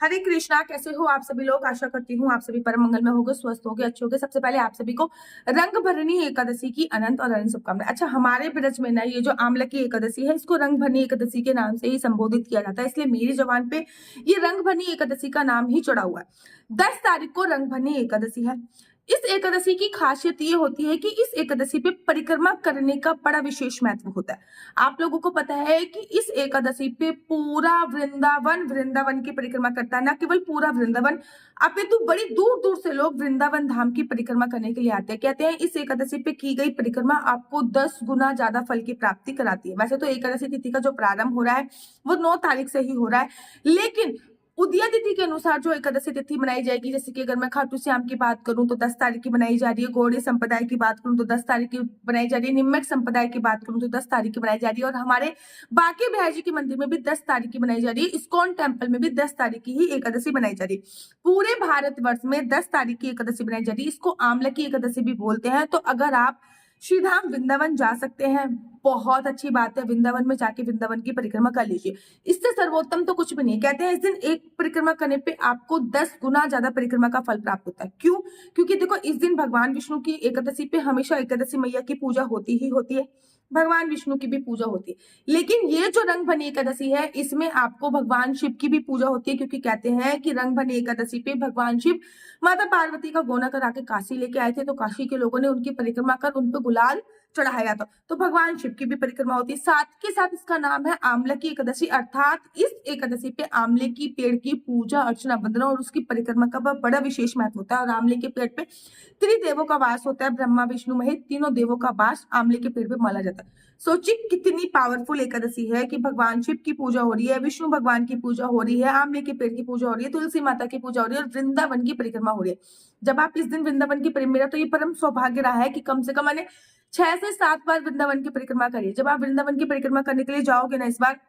हरे कृष्णा, कैसे हो आप सभी लोग। आशा करती हूँ आप सभी परम मंगल में होगे, स्वस्थ होगे, अच्छे होगे। सबसे पहले आप सभी को रंग भरनी एकादशी की अनंत और अनंत शुभकामनाएं। अच्छा, हमारे ब्रज में ना ये जो आमला की एकादशी है, इसको रंग भरनी एकादशी के नाम से ही संबोधित किया जाता है, इसलिए मेरी जबान पे ये रंग भरनी एकादशी का नाम ही चढ़ा हुआ है। 10 तारीख को रंग भरनी एकादशी है। इस एकादशी की खासियत ये होती है कि इस एकादशी पे परिक्रमा करने का बड़ा विशेष महत्व होता है। आप लोगों को पता है कि इस एकादशी पे पूरा वृंदावन की परिक्रमा करता है। न केवल पूरा वृंदावन, अपितु बड़ी दूर दूर से लोग वृंदावन धाम की परिक्रमा करने के लिए आते हैं। कहते हैं इस एकादशी पे की गई परिक्रमा आपको 10 गुना ज्यादा फल की प्राप्ति कराती है। वैसे तो एकादशी तिथि का जो प्रारंभ हो रहा है वो 9 तारीख से ही हो रहा है, लेकिन उदया तिथि के अनुसार जो एकादशी तिथि मनाई जाएगी, जैसे कि अगर मैं खाटू श्याम की बात करूं तो 10 तारीख की बनाई जा रही है, गौड़ी संप्रदाय की बात करूं तो 10 तारीख की बनाई जा रही है, निम्नक संप्रदाय की बात करूं तो 10 तारीख की बनाई जा रही है, और हमारे बाकी बिहारी जी के मंदिर में भी 10 तारीख की बनाई जा रही है। इस्कॉन टेम्पल में भी 10 तारीख की ही एकादशी बनाई जा रही है। पूरे भारतवर्ष में 10 तारीख की एकादशी बनाई जा रही है। इसको आमला की एकादशी भी बोलते हैं। तो अगर आप श्री धाम वृंदावन जा सकते हैं, बहुत अच्छी बात है। वृंदावन में जाके वृंदावन की परिक्रमा कर लीजिए, इससे सर्वोत्तम तो कुछ भी नहीं। कहते हैं इस दिन एक परिक्रमा करने पे आपको 10 गुना ज्यादा परिक्रमा का फल प्राप्त होता है। क्यों? क्योंकि देखो, इस दिन भगवान विष्णु की एकादशी पे हमेशा एकादशी मैया की पूजा होती ही होती है, भगवान विष्णु की भी पूजा होती है। लेकिन ये जो रंग भनी एकादशी है, इसमें आपको भगवान शिव की भी पूजा होती है, क्योंकि कहते हैं कि रंग भनी एकादशी पे भगवान शिव माता पार्वती का गोना करा के काशी लेके आए थे, तो काशी के लोगों ने उनकी परिक्रमा कर उन पे गुलाल चढ़ाया था। तो भगवान शिव की भी परिक्रमा होती है। साथ के साथ इसका नाम है आमला की एकादशी, अर्थात इस एकादशी पे आमले की पेड़ की पूजा अर्चना, वंदना और उसकी परिक्रमा का बड़ा विशेष महत्व होता है। और आमले के पेड़ पे त्रिदेवों का वास होता है, ब्रह्मा विष्णु महेश तीनों देवों का वास आमले के पेड़ पे माना जाता है। सोचिए कितनी पावरफुल एकादशी है कि भगवान शिव की पूजा हो रही है, विष्णु भगवान की पूजा हो रही है, आमले के पेड़ की पूजा हो रही है, तुलसी माता की पूजा हो रही है, और वृंदावन की परिक्रमा हो रही है। जब आप इस दिन वृंदावन की मेरा तो ये परम सौभाग्य रहा है कि कम से कम मैंने 6 से 7 बार वृंदावन की परिक्रमा करी है। जब आप वृंदावन की परिक्रमा करने के लिए जाओगे ना इस बार,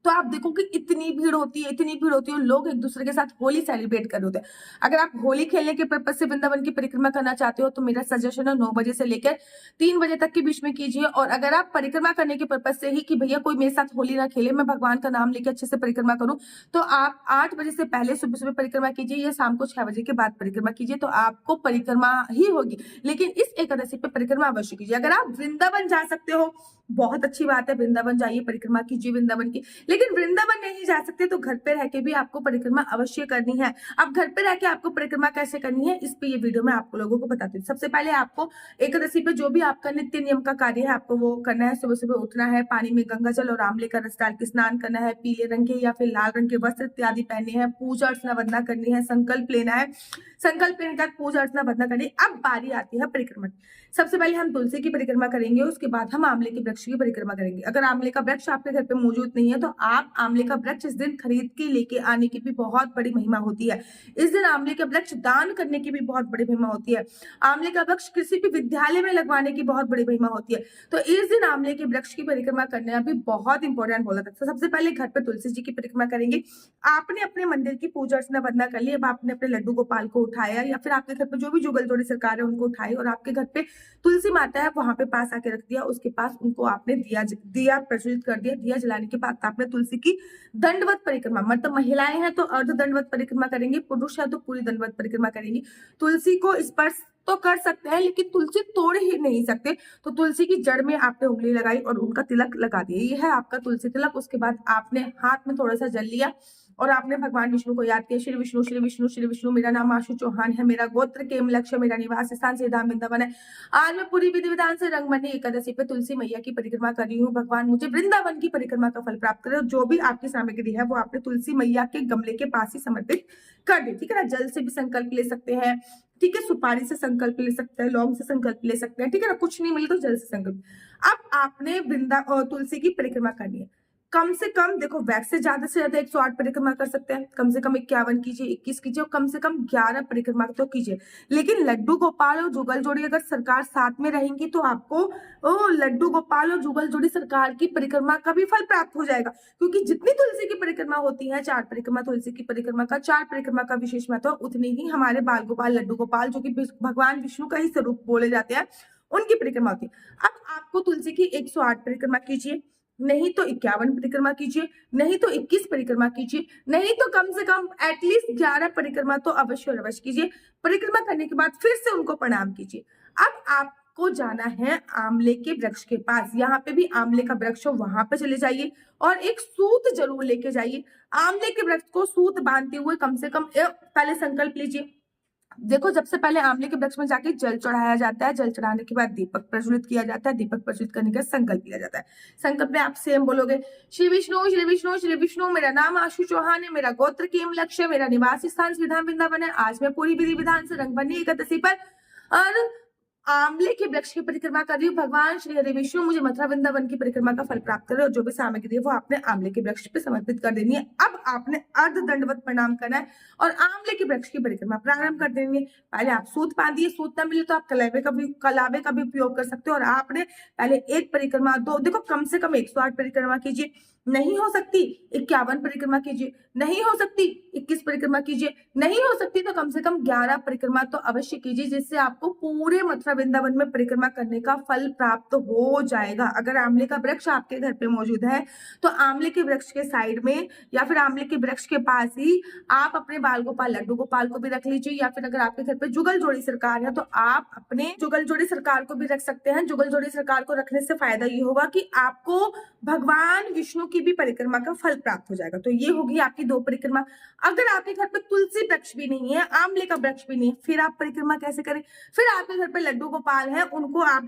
तो आप देखो कि इतनी भीड़ होती है, इतनी भीड़ होती है। लोग एक दूसरे के साथ होली सेलिब्रेट कर रहे होते हैं। अगर आप होली खेलने के पर्पज से वृंदावन की परिक्रमा करना चाहते हो तो मेरा सजेशन है 9 बजे से लेकर 3 बजे तक के बीच में कीजिए। और अगर आप परिक्रमा करने के पर्पज से ही कि भैया कोई मेरे साथ होली ना खेले, मैं भगवान का नाम लेकर अच्छे से परिक्रमा करूं, तो आप 8 बजे से पहले सुबह सुबह परिक्रमा कीजिए या शाम को 6 बजे के बाद परिक्रमा कीजिए, तो आपको परिक्रमा ही होगी। लेकिन इस एकादशी पे परिक्रमा अवश्य कीजिए। अगर आप वृंदावन जा सकते हो, बहुत अच्छी बात है, वृंदावन जाइए, परिक्रमा कीजिए वृंदावन की। लेकिन वृंदावन नहीं जा सकते तो घर पे रह के भी आपको परिक्रमा अवश्य करनी है। अब घर पे रह के आपको परिक्रमा कैसे करनी है, इस पे ये वीडियो में आपको लोगों को बताती हूँ। सबसे पहले आपको एकादशी पे जो भी आपका नित्य नियम का कार्य है, आपको वो करना है। सुबह सुबह उठना है, पानी में गंगा जल और आंवले का रस डाल के स्नान करना है, पीले रंग के या फिर लाल रंग के वस्त्र इत्यादि पहनने हैं, पूजा अर्चना वंदना करनी है, संकल्प लेना है, संकल्प लेने तक पूजा अर्चना वंदना करनी। अब बारी आती है परिक्रमा। सबसे पहले हम तुलसी की परिक्रमा करेंगे, उसके बाद हम आंवले के वृक्ष की परिक्रमा करेंगे। अगर आंवले का वृक्ष आपके घर पे मौजूद नहीं है तो आप आंवले का वृक्ष इस दिन खरीद के लेके आने की भी बहुत बड़ी महिमा होती है। इस दिन आंवले का वृक्ष दान करने की भी बहुत बड़ी महिमा होती है। आंवले का वृक्ष किसी भी विद्यालय में लगवाने की बहुत बड़ी महिमा होती है। तो इस दिन आंवले के वृक्ष की परिक्रमा करना भी बहुत इंपॉर्टेंट बोला था। तो सबसे पहले घर पे तुलसी जी की परिक्रमा करेंगे। आपने अपने मंदिर की पूजा अर्चना वंदना कर ली। अब आपने अपने लड्डू गोपाल को उठाया या फिर आपके घर पे जो भी जुगल जोड़ी सरकार है उनको उठाई, और आपके घर पे तुलसी माता है वहां पे पास आके रख दिया। उसके पास उनको आपने दिया प्रज्वलित कर दिया। दिया जलाने के बाद आपने तुलसी की दंडवत परिक्रमा, मतलब महिलाएं हैं तो अर्ध दंडवत परिक्रमा करेंगी, पुरुष है तो पूरी दंडवत परिक्रमा करेंगी। तुलसी को स्पर्श तो कर सकते हैं लेकिन तुलसी तोड़ ही नहीं सकते। तो तुलसी की जड़ में आपने उंगली लगाई और उनका तिलक लगा दिया। ये है आपका तुलसी तिलक। उसके बाद आपने हाथ में थोड़ा सा जल लिया और आपने भगवान विष्णु को याद किया। श्री विष्णु श्री विष्णु श्री विष्णु, मेरा नाम आशु चौहान है, मेरा गोत्र केम लक्ष्य, मेरा निवास स्थान श्रीधाम वृंदावन है। आज मैं पूरी विधि विधान से रंगमनी एकादशी पे तुलसी मैया की परिक्रमा कर रही हूँ। भगवान मुझे वृंदावन की परिक्रमा का फल प्राप्त करे। जो भी आपकी सामग्री है वो आपने तुलसी मैया के गमले के पास ही समर्पित कर दी। ठीक है ना। जल से भी संकल्प ले सकते हैं, ठीक है, सुपारी से संकल्प ले सकते हैं, लौंग से संकल्प ले सकते हैं, ठीक है ना। कुछ नहीं मिले तो जल से संकल्प। अब आपने तुलसी की परिक्रमा करनी है। कम से कम देखो, वैक्स से ज्यादा 108 परिक्रमा कर सकते हैं। कम से कम 51 कीजिए, 21 कीजिए, और कम से कम 11 परिक्रमा तो कीजिए। लेकिन लड्डू गोपाल और जुगल जोड़ी अगर सरकार साथ में रहेंगी तो आपको लड्डू गोपाल और जुगल जोड़ी सरकार की परिक्रमा का भी फल प्राप्त हो जाएगा। क्योंकि जितनी तुलसी की परिक्रमा होती है, 4 परिक्रमा तुलसी की परिक्रमा का, 4 परिक्रमा का विशेष महत्व, उतनी ही हमारे बाल गोपाल लड्डू गोपाल जो कि भगवान विष्णु का ही स्वरूप बोले जाते हैं, उनकी परिक्रमा होती है। अब आपको तुलसी की 108 परिक्रमा कीजिए। नहीं तो 51 परिक्रमा कीजिए, नहीं तो 21 परिक्रमा कीजिए, नहीं तो कम से कम एटलीस्ट 11 परिक्रमा तो अवश्य और अवश्य कीजिए। परिक्रमा करने के बाद फिर से उनको प्रणाम कीजिए। अब आपको जाना है आंवले के वृक्ष के पास, यहाँ पे भी आंवले का वृक्ष हो वहां पे चले जाइए और एक सूत जरूर लेके जाइए। आंवले के वृक्ष को सूत बांधते हुए कम से कम पहले संकल्प लीजिए। देखो, जब से पहले आंवले के वृक्ष में जाके जल चढ़ाया जाता है, जल चढ़ाने के बाद दीपक प्रज्वलित किया जाता है, दीपक प्रज्वलित करने का संकल्प लिया जाता है। संकल्प में आप सेम बोलोगे, श्री विष्णु श्री विष्णु श्री विष्णु, मेरा नाम आशु चौहान है, मेरा गोत्र केम लक्ष्य, मेरा निवास स्थान विधान वृंदावन है। आज मैं पूरी विधि विधान से रंगभरनी एकादशी पर और आंवले के वृक्ष की परिक्रमा कर रही हूँ। भगवान श्री हरि विष्णु मुझे मथुरा वृंदावन की परिक्रमा का फल प्राप्त करे और जो भी सामग्री है वो आपने आंवले के वृक्ष पे समर्पित कर देनी है। अब आपने अर्ध दंडवत प्रणाम करना है और आंवले के वृक्ष की परिक्रमा प्रारंभ कर देनी है। पहले आप सूत बांधिए, सूत न मिले तो आप कलावे का भी उपयोग कर सकते हो और आपने पहले एक परिक्रमा, दो, देखो कम से कम 108 परिक्रमा कीजिए, नहीं हो सकती 51 परिक्रमा कीजिए, नहीं हो सकती 21 परिक्रमा कीजिए, नहीं हो सकती तो कम से कम 11 परिक्रमा तो अवश्य कीजिए, जिससे आपको पूरे मथुरा वृंदावन में परिक्रमा करने का फल प्राप्त हो जाएगा। अगर आंवले का वृक्ष आपके घर पे मौजूद है तो आंवले के वृक्ष के साइड में या फिर आंवले के वृक्ष के पास ही आप अपने बाल गोपाल लड्डू गोपाल को भी रख लीजिए, या फिर अगर आपके घर पे जुगल जोड़ी सरकार है तो आप अपने जुगल जोड़ी सरकार को भी रख सकते हैं। जुगल जोड़ी सरकार को रखने से फायदा ये होगा कि आपको भगवान विष्णु की भी परिक्रमा का फल प्राप्त हो जाएगा। तो ये होगी आपकी 2 परिक्रमा। अगर आपके घर पे तुलसी वृक्ष भी नहीं है, आंवले का वृक्ष भी नहीं है, फिर आप परिक्रमा कैसे करें? फिर आपके घर पे लड्डू गोपाल है, उनको आप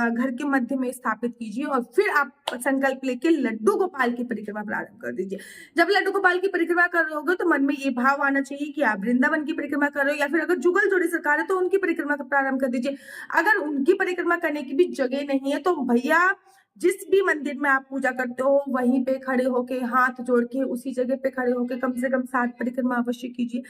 घर के मध्य में स्थापित कीजिए और फिर आप संकल्प लेके लड्डू गोपाल की परिक्रमा प्रारंभ कर दीजिए। जब लड्डू गोपाल की परिक्रमा कर रहे होगे तो मन में ये भाव आना चाहिए कि आप वृंदावन की परिक्रमा कर रहे हो, या फिर अगर जुगल जोड़ी सरकार है तो उनकी परिक्रमा का प्रारंभ कर दीजिए। अगर उनकी परिक्रमा करने की भी जगह नहीं है तो भैया जिस भी मंदिर में आप पूजा करते हो वहीं पे खड़े होके, हाथ जोड़ के उसी जगह पे खड़े होके कम से कम 7 परिक्रमा अवश्य कीजिए।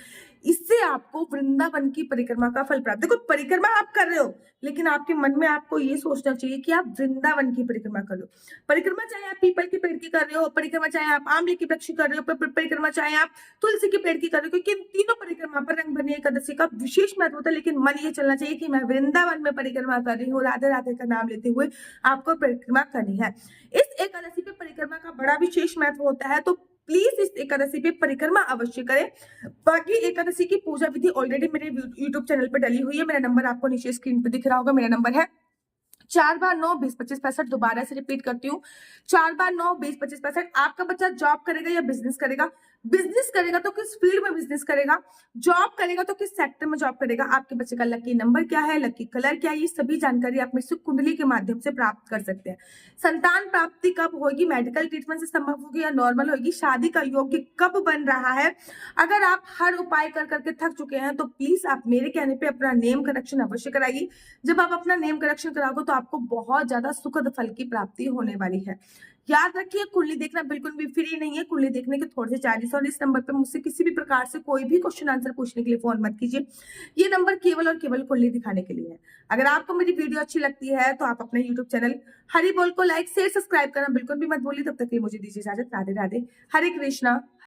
इससे आपको वृंदावन की परिक्रमा का फल प्राप्त। देखो, परिक्रमा आप कर रहे हो लेकिन आपके मन में आपको ये सोचना चाहिए कि आप वृंदावन की परिक्रमा कर रहे हो। परिक्रमा चाहे आप पीपल के पेड़ की कर रहे हो, परिक्रमा चाहे आप आंवले की वृक्ष की कर रहे हो, परिक्रमा चाहे आप तुलसी के पेड़ की कर रहे हो, क्योंकि इन तीनों परिक्रमा पर रंगभरनी एकादशी का विशेष महत्व होता है। लेकिन मन ये चलना चाहिए कि मैं वृंदावन में परिक्रमा कर रही हूँ, राधे राधे का नाम लेते हुए आपको परिक्रमा करनी है। इस एकादशी पे परिक्रमा का बड़ा विशेष महत्व होता है, तो प्लीज इस एकादशी पे परिक्रमा अवश्य करें। बाकी एकादशी की पूजा विधि ऑलरेडी मेरे यूट्यूब चैनल पे डली हुई है। मेरा नंबर आपको नीचे स्क्रीन पे दिख रहा होगा। मेरा नंबर है 4 बार 9 20 25 65। दोबारा से रिपीट करती हूँ, 4 बार 9 20 25 65। आपका बच्चा जॉब करेगा या बिजनेस करेगा? बिजनेस करेगा तो किस फील्ड में बिजनेस करेगा, जॉब करेगा तो किस सेक्टर में जॉब करेगा, आपके बच्चे का लकी नंबर क्या है, लकी कलर क्या है, ये सभी जानकारी आप मेरे कुंडली के माध्यम से प्राप्त कर सकते हैं। संतान प्राप्ति कब होगी, मेडिकल ट्रीटमेंट से संभव होगी या नॉर्मल होगी, शादी का योग्य कब बन रहा है। अगर आप हर उपाय कर करके थक चुके हैं तो प्लीज आप मेरे कहने पे अपना नेम करेक्शन अवश्य कराइए। जब आप अपना नेम करेक्शन कराओगे तो आपको बहुत ज्यादा सुखद फल की प्राप्ति होने वाली है। याद रखिए, कुंडली देखना बिल्कुल भी फ्री नहीं है। कुंडली देखने के थोड़े से चार्जेस और इस नंबर पे मुझसे किसी भी प्रकार से कोई भी क्वेश्चन आंसर पूछने के लिए फोन मत कीजिए। ये नंबर केवल और केवल कुंडली दिखाने के लिए है। अगर आपको मेरी वीडियो अच्छी लगती है तो आप अपने यूट्यूब चैनल हरि बोल को लाइक शेयर सब्सक्राइब करना बिल्कुल भी मत भूलिए। तब तक के लिए मुझे दीजिए इजाजत। राधे राधे, हरे कृष्णा।